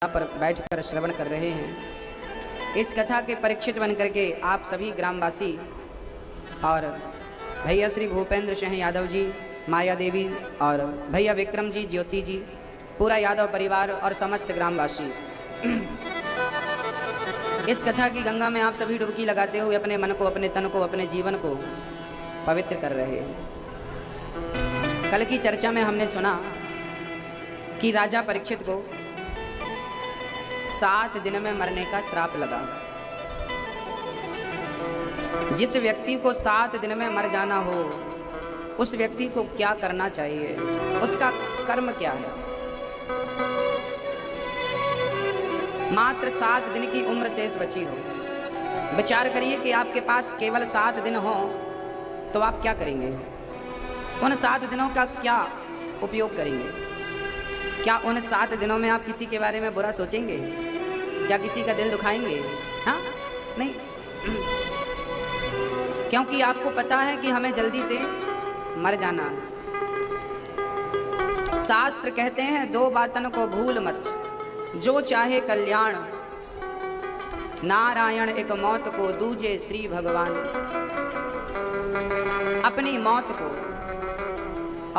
पर बैठकर श्रवण कर रहे हैं। इस कथा के परीक्षित बन करके आप सभी ग्रामवासी और भैया श्री भूपेंद्र सिंह यादव जी, माया देवी और भैया विक्रम जी, ज्योति जी, पूरा यादव परिवार और समस्त ग्रामवासी इस कथा की गंगा में आप सभी डुबकी लगाते हुए अपने मन को, अपने तन को, अपने जीवन को पवित्र कर रहे हैं। कल की चर्चा में हमने सुना कि राजा परीक्षित को 7 दिन में मरने का श्राप लगा। जिस व्यक्ति को 7 दिन में मर जाना हो, उस व्यक्ति को क्या करना चाहिए, उसका कर्म क्या है। मात्र 7 दिन की उम्र शेष बची हो। विचार करिए कि आपके पास केवल 7 दिन हो तो आप क्या करेंगे। उन 7 दिनों का क्या उपयोग करेंगे। क्या उन 7 दिनों में आप किसी के बारे में बुरा सोचेंगे? क्या किसी का दिल दुखाएंगे? हाँ, नहीं। क्योंकि आपको पता है कि हमें जल्दी से मर जाना है। शास्त्र कहते हैं 2 बातन को भूल मत, जो चाहे कल्याण, नारायण एक मौत को, दूजे श्री भगवान। अपनी मौत को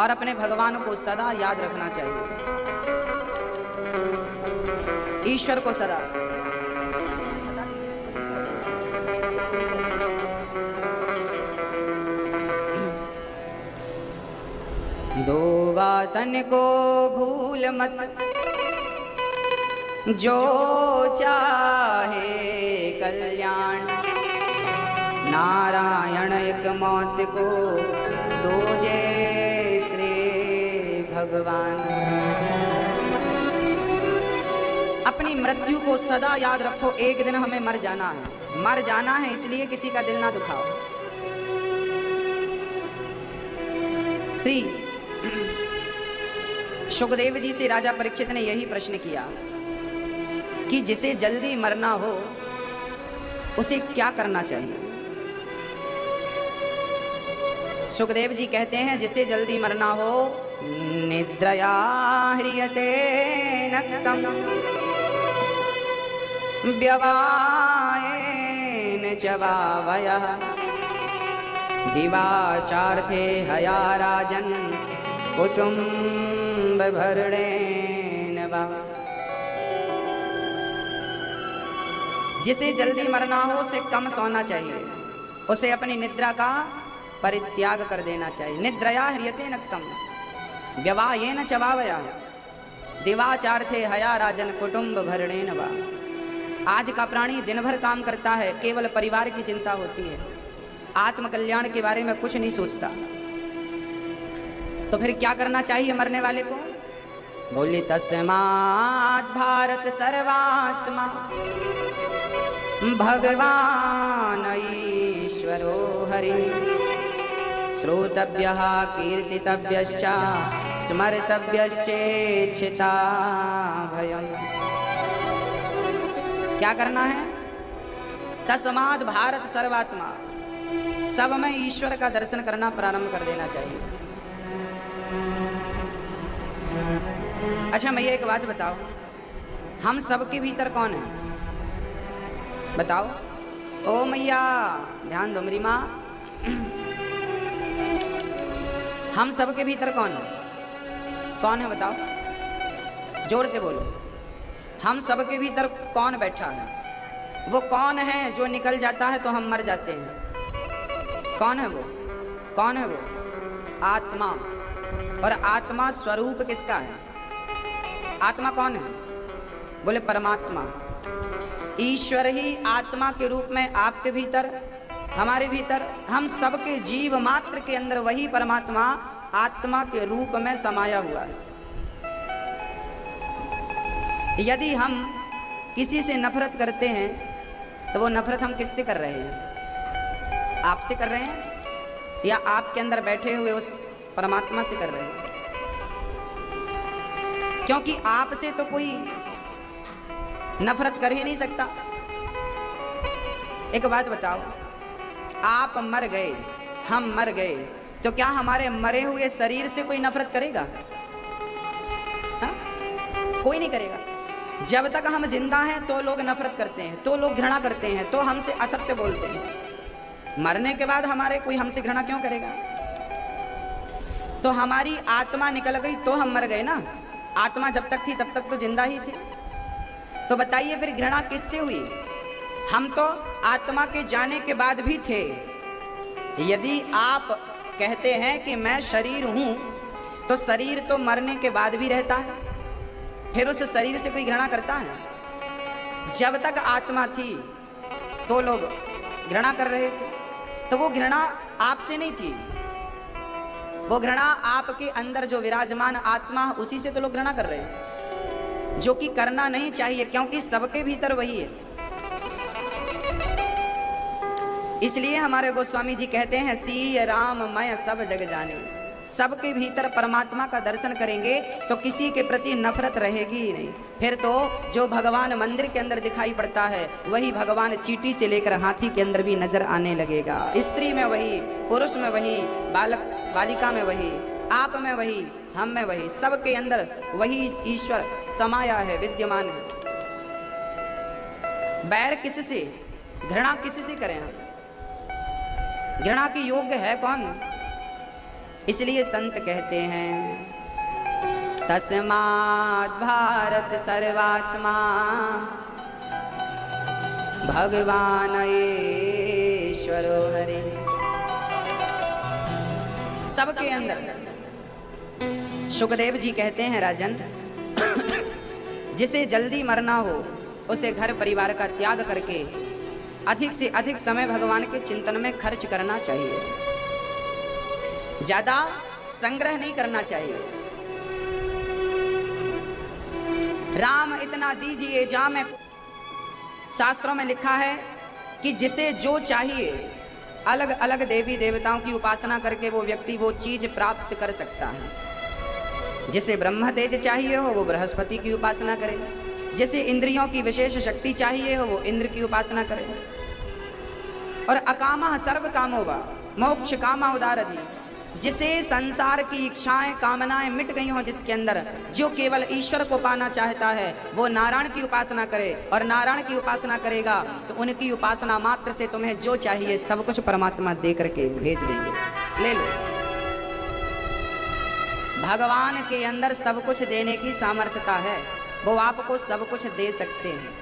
और अपने भगवान को सदा याद रखना चाहिए। ईश्वर को सदा। दो बातन को भूल मत, जो चाहे कल्याण, नारायण एक मौत को, दूजे श्री भगवान। अपनी मृत्यु को सदा याद रखो। एक दिन हमें मर जाना है। मर जाना है, इसलिए किसी का दिल ना दुखाओ। श्री सुखदेव जी से राजा परीक्षित ने यही प्रश्न किया कि जिसे जल्दी मरना हो उसे क्या करना चाहिए। सुखदेव जी कहते हैं जिसे जल्दी मरना हो, निद्रया ह्रियते नक्तम व्यवायेन च वावयः, दिवाचार्थे हया राजन् कुटुम्ब भरणेन वा। जिसे जल्दी मरना हो उसे कम सोना चाहिए, उसे अपनी निद्रा का परित्याग कर देना चाहिए। निद्रया ह्रियते नक्तम व्यवायेन च वावयः, दिवाचार्थे हया राजन कुटुम्ब भरणेन वा। आज का प्राणी दिन भर काम करता है, केवल परिवार की चिंता होती है, आत्म कल्याण के बारे में कुछ नहीं सोचता। तो फिर क्या करना चाहिए मरने वाले को? बोली तस्मात् भारत सर्वात्मा भगवान ईश्वरो हरि, श्रोतव्यः कीर्तितव्यश्च स्मर्तव्यश्चेच्छिता भयम्। क्या करना है? तस्मात् भारत सर्वात्मा, सब में ईश्वर का दर्शन करना प्रारंभ कर देना चाहिए। अच्छा मैया एक बात बताओ, हम सबके भीतर कौन है? बताओ। ओ मैया ध्यान दो मेरी माँ। हम सबके भीतर कौन है? कौन है बताओ, जोर से बोलो। हम सबके भीतर कौन बैठा है? वो कौन है जो निकल जाता है तो हम मर जाते हैं? कौन है वो? कौन है वो? आत्मा। और आत्मा स्वरूप किसका है? आत्मा कौन है? बोले परमात्मा। ईश्वर ही आत्मा के रूप में आपके भीतर, हमारे भीतर, हम सबके जीव मात्र के अंदर वही परमात्मा आत्मा के रूप में समाया हुआ है। यदि हम किसी से नफरत करते हैं तो वो नफरत हम किससे कर रहे हैं? आपसे कर रहे हैं या आपके अंदर बैठे हुए उस परमात्मा से कर रहे हैं? क्योंकि आपसे तो कोई नफरत कर ही नहीं सकता। एक बात बताओ, आप मर गए, हम मर गए, तो क्या हमारे मरे हुए शरीर से कोई नफरत करेगा? हा? कोई नहीं करेगा। जब तक हम जिंदा हैं तो लोग नफरत करते हैं, तो लोग घृणा करते हैं, तो हमसे असत्य बोलते हैं। मरने के बाद हमारे कोई हमसे घृणा क्यों करेगा? तो हमारी आत्मा निकल गई तो हम मर गए ना। आत्मा जब तक थी तब तक तो जिंदा ही थी। तो बताइए फिर घृणा किससे हुई? हम तो आत्मा के जाने के बाद भी थे। यदि आप कहते हैं कि मैं शरीर हूं, तो शरीर तो मरने के बाद भी रहता है, फिर उस शरीर से कोई घृणा करता है? जब तक आत्मा थी तो लोग घृणा कर रहे थे, तो वो घृणा आपसे नहीं थी, वो घृणा आपके अंदर जो विराजमान आत्मा उसी से तो लोग घृणा कर रहे हैं, जो कि करना नहीं चाहिए, क्योंकि सबके भीतर वही है। इसलिए हमारे गोस्वामी जी कहते हैं, सीय राम मैं सब जग जाने। सबके भीतर परमात्मा का दर्शन करेंगे तो किसी के प्रति नफरत रहेगी ही नहीं। फिर तो जो भगवान मंदिर के अंदर दिखाई पड़ता है वही भगवान चींटी से लेकर हाथी के अंदर भी नजर आने लगेगा। स्त्री में वही, पुरुष में वही, बालक बालिका में वही, आप में वही, हम में वही, सबके अंदर वही ईश्वर समाया है, विद्यमान है। बैर किससे, घृणा किससे करें हम? घृणा के योग्य है कौन? इसलिए संत कहते हैं, तस्मात् भारत सर्वात्मा भगवान ईश्वरो हरि। सबके अंदर। सुखदेव जी कहते हैं, राजन, जिसे जल्दी मरना हो उसे घर परिवार का त्याग करके अधिक से अधिक समय भगवान के चिंतन में खर्च करना चाहिए। ज्यादा संग्रह नहीं करना चाहिए। राम इतना दीजिए जा में शास्त्रों में लिखा है कि जिसे जो चाहिए, अलग अलग देवी देवताओं की उपासना करके वो व्यक्ति वो चीज प्राप्त कर सकता है। जिसे ब्रह्म तेज चाहिए हो वो बृहस्पति की उपासना करे, जिसे इंद्रियों की विशेष शक्ति चाहिए हो वो इंद्र की उपासना करे। और अकामा सर्व कामोवा मोक्ष कामा उदारधि, जिसे संसार की इच्छाएं कामनाएं मिट गई हो जिसके अंदर, जो केवल ईश्वर को पाना चाहता है वो नारायण की उपासना करे, और नारायण की उपासना करेगा तो उनकी उपासना मात्र से तुम्हें जो चाहिए सब कुछ परमात्मा दे करके भेज देंगे। ले लो, भगवान के अंदर सब कुछ देने की सामर्थ्यता है, वो आपको सब कुछ दे सकते हैं,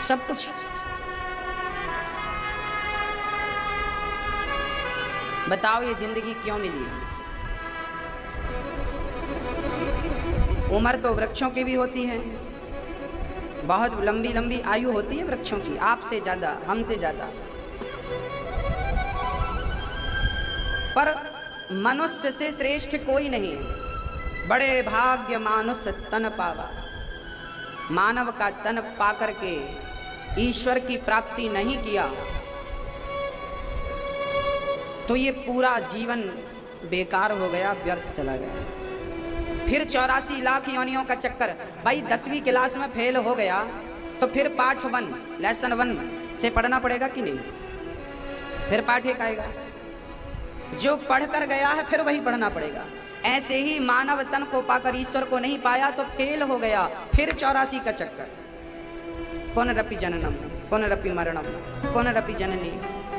सब कुछ। बताओ ये जिंदगी क्यों मिली? उम्र तो वृक्षों की भी होती है, बहुत लंबी लंबी आयु होती है वृक्षों की, आपसे ज्यादा, हमसे ज्यादा। पर मनुष्य से श्रेष्ठ कोई नहीं है। बड़े भाग्य मानुष तन पावा। मानव का तन पाकर के ईश्वर की प्राप्ति नहीं किया तो ये पूरा जीवन बेकार हो गया, व्यर्थ चला गया। फिर 84 लाख योनियों का चक्कर। भाई 10वीं क्लास में फेल हो गया तो फिर पाठ 1 लेसन 1 से पढ़ना पड़ेगा कि नहीं? फिर पाठ 1 आएगा। जो पढ़ कर गया है फिर वही पढ़ना पड़ेगा। ऐसे ही मानव तन को पाकर ईश्वर को नहीं पाया तो फेल हो गया, फिर 84 का चक्कर। पुनरपि जननम पुनरपि मरणम पुनरपि जननी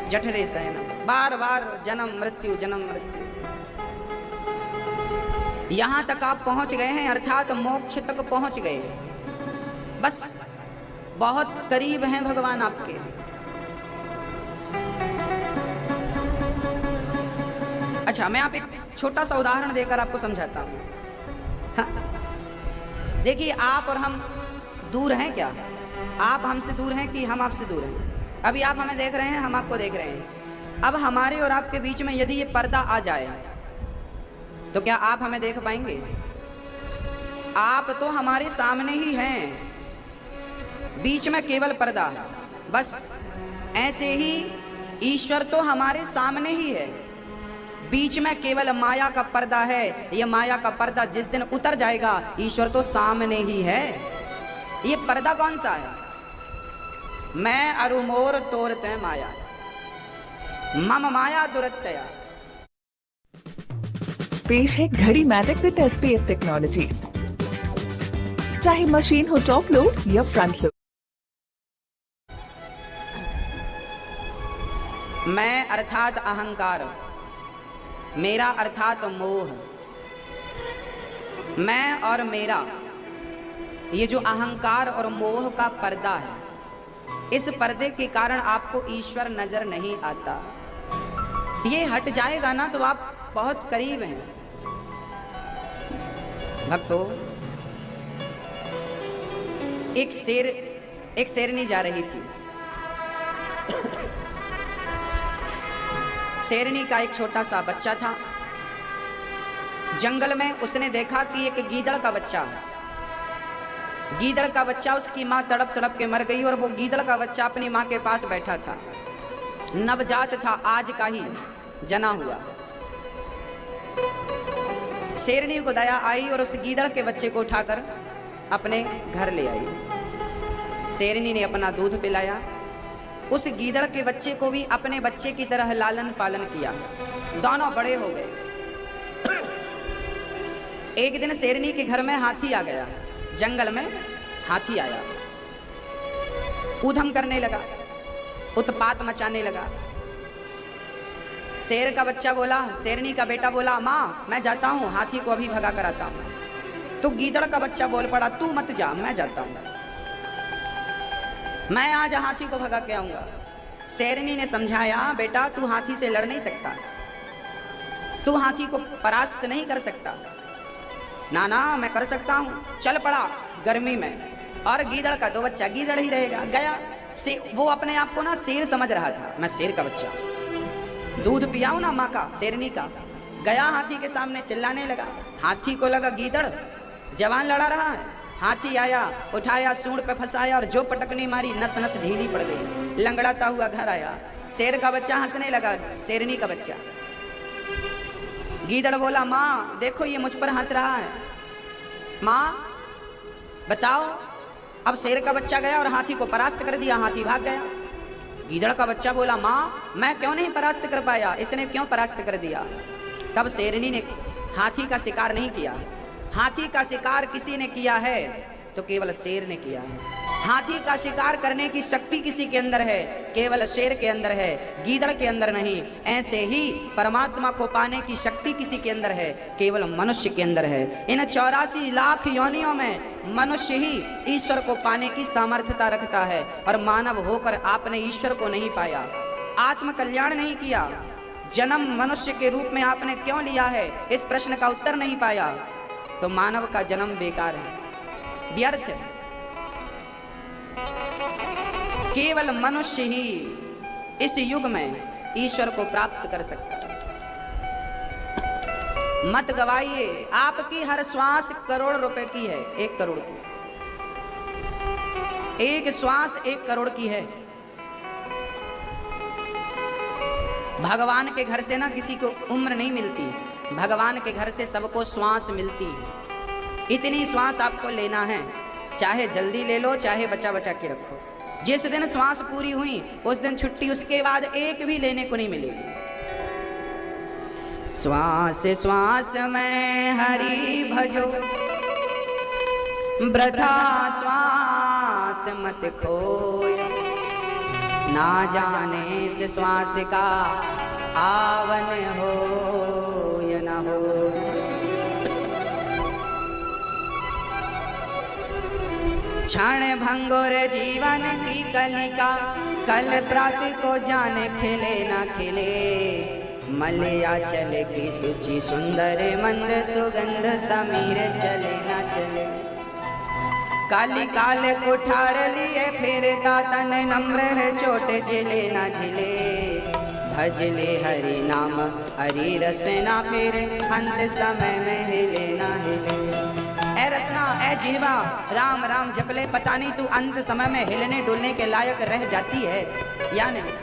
जठरे शयनम, बार बार जन्म मृत्यु जन्म मृत्यु। यहां तक आप पहुंच गए हैं, अर्थात मोक्ष तक पहुंच गए हैं। बस बहुत करीब हैं भगवान आपके। अच्छा, मैं आप एक छोटा सा उदाहरण देकर आपको समझाता हूं। हाँ? देखिए, आप और हम दूर हैं क्या? आप हमसे दूर हैं कि हम आपसे दूर हैं? अभी आप हमें देख रहे हैं, हम आपको देख रहे हैं। अब हमारे और आपके बीच में यदि ये पर्दा आ जाए तो क्या आप हमें देख पाएंगे? आप तो हमारे सामने ही हैं, बीच में केवल पर्दा। बस ऐसे ही ईश्वर तो हमारे सामने ही है, बीच में केवल माया का पर्दा है। ये माया का पर्दा जिस दिन उतर जाएगा, ईश्वर तो सामने ही है। ये पर्दा कौन सा है? मैं अरु मोर तोरते माया, मम माया दुरत्यया। पेश है घड़ी मैजिक विद SPF टेक्नोलॉजी। चाहे मशीन हो टॉप लोड या फ्रंट लोड। मैं अर्थात अहंकार, मेरा अर्थात मोह, मैं और मेरा, ये जो अहंकार और मोह का पर्दा है, इस पर्दे के कारण आपको ईश्वर नजर नहीं आता। ये हट जाएगा ना तो आप बहुत करीब हैं। भक्तों, एक शेरनी जा रही थी। शेरनी का एक छोटा सा बच्चा था। जंगल में उसने देखा कि एक गीदड़ का बच्चा है। गीदड़ का बच्चा, उसकी माँ तड़प तड़प के मर गई और वो गीदड़ का बच्चा अपनी माँ के पास बैठा था। नवजात था, आज का ही जना हुआ। शेरनी को दया आई और उस गीदड़ के बच्चे को उठाकर अपने घर ले आई। शेरनी ने अपना दूध पिलाया, उस गीदड़ के बच्चे को भी अपने बच्चे की तरह लालन पालन किया। दोनों बड़े हो गए। एक दिन शेरनी के घर में हाथी आ गया। जंगल में हाथी आया, ऊधम करने लगा, उत्पात मचाने लगा। शेर का बच्चा बोला, शेरनी का बेटा बोला, माँ मैं जाता हूँ, हाथी को अभी भगा कर आता हूँ। तो गीदड़ का बच्चा बोल पड़ा, तू मत जा, मैं जाता हूँ, मैं आज हाथी को भगा के आऊंगा। शेरनी ने समझाया, बेटा तू हाथी से लड़ नहीं सकता, तू हाथी को परास्त नहीं कर सकता। ना ना मैं कर सकता हूँ। चल पड़ा गर्मी में, और गीदड़ का दो बच्चा, गीदड़ ही रहेगा। गया वो अपने आप को ना शेर समझ रहा था, मैं शेर का बच्चा, दूध पियाऊं ना माँ का, शेरनी का। गया हाथी के सामने चिल्लाने लगा। हाथी को लगा गीदड़ जवान लड़ा रहा है। हाथी आया, उठाया, सूंड पे फंसाया और जो पटकनी मारी, नस नस ढीली पड़ गई। लंगड़ाता हुआ घर आया। शेर का बच्चा हंसने लगा, शेरनी का बच्चा। गीदड़ बोला, माँ देखो ये मुझ पर हंस रहा है, माँ बताओ। अब शेर का बच्चा गया और हाथी को परास्त कर दिया, हाथी भाग गया। गीदड़ का बच्चा बोला, माँ मैं क्यों नहीं परास्त कर पाया, इसने क्यों परास्त कर दिया। तब शेरनी ने हाथी का शिकार नहीं किया। हाथी का शिकार किसी ने किया है तो केवल शेर ने किया है। हाथी का शिकार करने की शक्ति किसी के अंदर है, केवल शेर के अंदर है, गीदड़ के अंदर नहीं। ऐसे ही परमात्मा को पाने की शक्ति किसी के अंदर है, केवल मनुष्य के अंदर है। इन 84 लाख योनियों में मनुष्य ही ईश्वर को पाने की सामर्थ्यता रखता है। और मानव होकर आपने ईश्वर को नहीं पाया, आत्म कल्याण नहीं किया, जन्म मनुष्य के रूप में आपने क्यों लिया है, इस प्रश्न का उत्तर नहीं पाया, तो मानव का जन्म बेकार है, व्यर्थ है। केवल मनुष्य ही इस युग में ईश्वर को प्राप्त कर सकता है। मत गवाइए, आपकी हर श्वास करोड़ रुपए की है, 1 करोड़ की। एक श्वास 1 करोड़ की है। भगवान के घर से ना किसी को उम्र नहीं मिलती, भगवान के घर से सबको श्वास मिलती है। इतनी श्वास आपको लेना है, चाहे जल्दी ले लो, चाहे बचा बचा के रखो। जिस दिन श्वास पूरी हुई उस दिन छुट्टी, उसके बाद एक भी लेने को नहीं मिलेगी। श्वास श्वास में हरि भजो, वृथा श्वास मत खोयो, ना जाने से श्वास का आवन हो या न हो। क्षण भंगुर जीवन की कलिका, कल प्रातः को जाने खिले ना खिले। मलया चले की सूची सुंदर मंद सुगंध, समीर चले ना चले। काली काल कुठार लिए फिरता तन, नम्र है चोट झिले ना झिले। भजले हरि नाम हरि रसना, फिर अंत समय में हिले ना हिले। ए रसना ए जीवा राम राम जपले, पता नहीं तू अंत समय में हिलने डुलने के लायक रह जाती है या नहीं।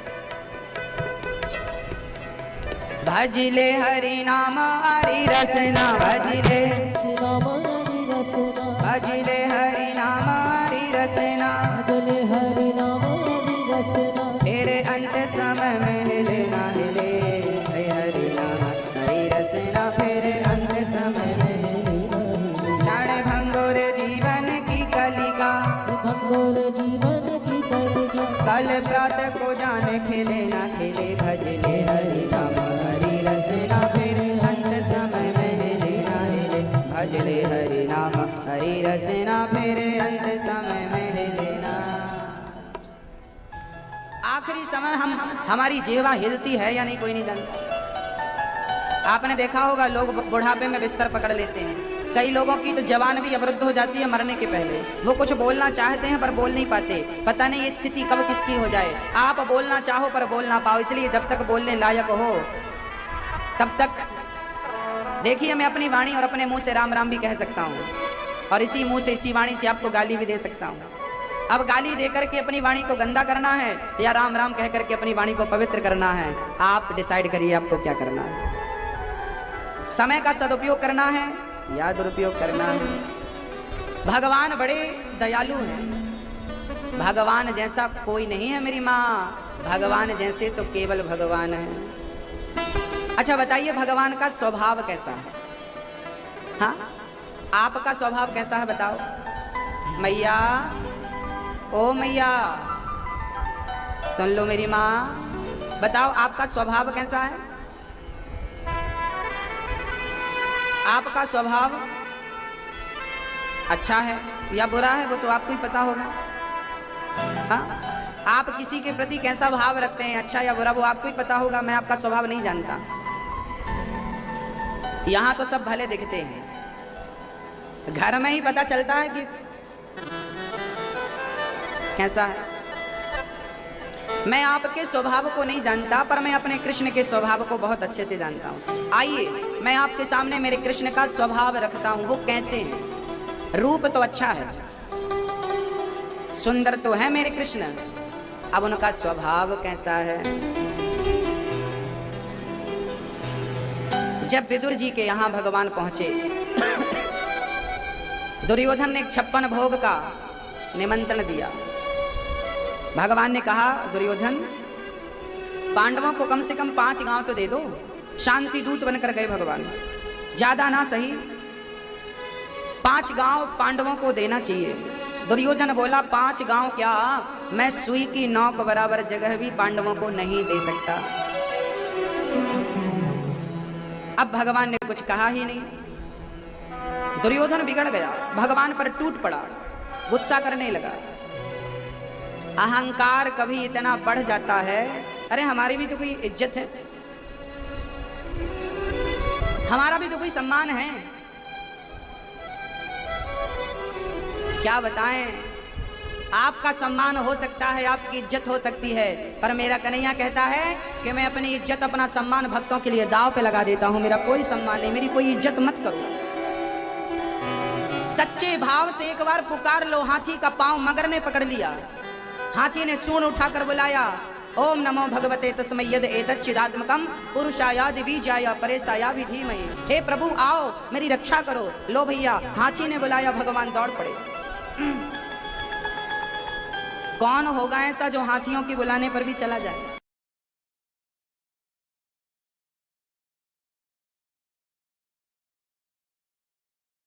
भजले हरि नाम हरि रसना, भजले भजले हरि नाम हरि रसना, फिर अंत समय में हिले ना हिले। हरि नाम हरि रसना, फिर अंत समय में हिले। क्षण भंगुर जीवन की मंगल जीवन की करेगा। कल प्रातः को जाने खेले ना खेले भजले हरि नाम हरि रसना फिर अंत समय में हिले ना हिले भजले हरि नाम हरि रसना फिर अंत समय में हिले ना। आखिरी समय हमारी जीवा हिलती है या नहीं कोई नहीं जानता। आपने देखा होगा लोग बुढ़ापे में बिस्तर पकड़ लेते हैं। कई लोगों की तो जवान भी अवरुद्ध हो जाती है मरने के पहले। वो कुछ बोलना चाहते हैं पर बोल नहीं पाते। पता नहीं ये स्थिति कब किसकी हो जाए। आप बोलना चाहो पर बोल ना पाओ, इसलिए जब तक बोलने लायक हो तब तक देखिए मैं अपनी वाणी और अपने मुंह से राम राम भी कह सकता हूँ, और इसी मुंह से इसी वाणी से आपको गाली भी दे सकता हूँ। अब गाली देकर के अपनी वाणी को गंदा करना है या राम राम कह करके अपनी वाणी को पवित्र करना है, आप डिसाइड करिए आपको क्या करना है। समय का सदुपयोग करना है या दुरुपयोग करना है। भगवान बड़े दयालु हैं। भगवान जैसा कोई नहीं है मेरी माँ, भगवान जैसे तो केवल भगवान है। अच्छा बताइए भगवान का स्वभाव कैसा है? हाँ, आपका स्वभाव कैसा है बताओ। मैया, ओ मैया, सुन लो मेरी माँ, बताओ आपका स्वभाव कैसा है? आपका स्वभाव अच्छा है या बुरा है वो तो आपको ही पता होगा। हाँ, आप किसी के प्रति कैसा भाव रखते हैं, अच्छा या बुरा, वो आपको ही पता होगा। मैं आपका स्वभाव नहीं जानता। यहाँ तो सब भले दिखते हैं, घर में ही पता चलता है कि कैसा है। मैं आपके स्वभाव को नहीं जानता पर मैं अपने कृष्ण के स्वभाव को बहुत अच्छे से जानता हूँ। आइए मैं आपके सामने मेरे कृष्ण का स्वभाव रखता हूँ। वो कैसे हैं? रूप तो अच्छा है, सुंदर तो है मेरे कृष्ण, अब उनका स्वभाव कैसा है? जब विदुर जी के यहाँ भगवान पहुंचे, दुर्योधन ने 56 भोग का निमंत्रण दिया। भगवान ने कहा दुर्योधन, पांडवों को कम से कम 5 गांव तो दे दो। शांति दूत बनकर गए भगवान, ज्यादा ना सही 5 गांव पांडवों को देना चाहिए। दुर्योधन बोला 5 गांव क्या, मैं सुई की नोक बराबर जगह भी पांडवों को नहीं दे सकता। अब भगवान ने कुछ कहा ही नहीं। दुर्योधन बिगड़ गया, भगवान पर टूट पड़ा, गुस्सा करने लगा। अहंकार कभी इतना बढ़ जाता है, अरे हमारी भी तो कोई इज्जत है, हमारा भी तो कोई सम्मान है। क्या बताएं, आपका सम्मान हो सकता है, आपकी इज्जत हो सकती है, पर मेरा कन्हैया कहता है कि मैं अपनी इज्जत अपना सम्मान भक्तों के लिए दांव पे लगा देता हूं। मेरा कोई सम्मान नहीं, मेरी कोई इज्जत मत करो। सच्चे भाव से एक बार पुकार लो। हाथी का पांव मगर ने पकड़ लिया। हाथी ने सूंड उठाकर बुलाया, ओम नमो भगवते तस्मै यद एतच्चिदात्मकं पुरुषायादि बीजाय परेशाया विधीमहि। हे प्रभु आओ, मेरी रक्षा करो। लो भैया, हाथी ने बुलाया, भगवान दौड़ पड़े। कौन होगा ऐसा जो हाथियों के बुलाने पर भी चला जाए?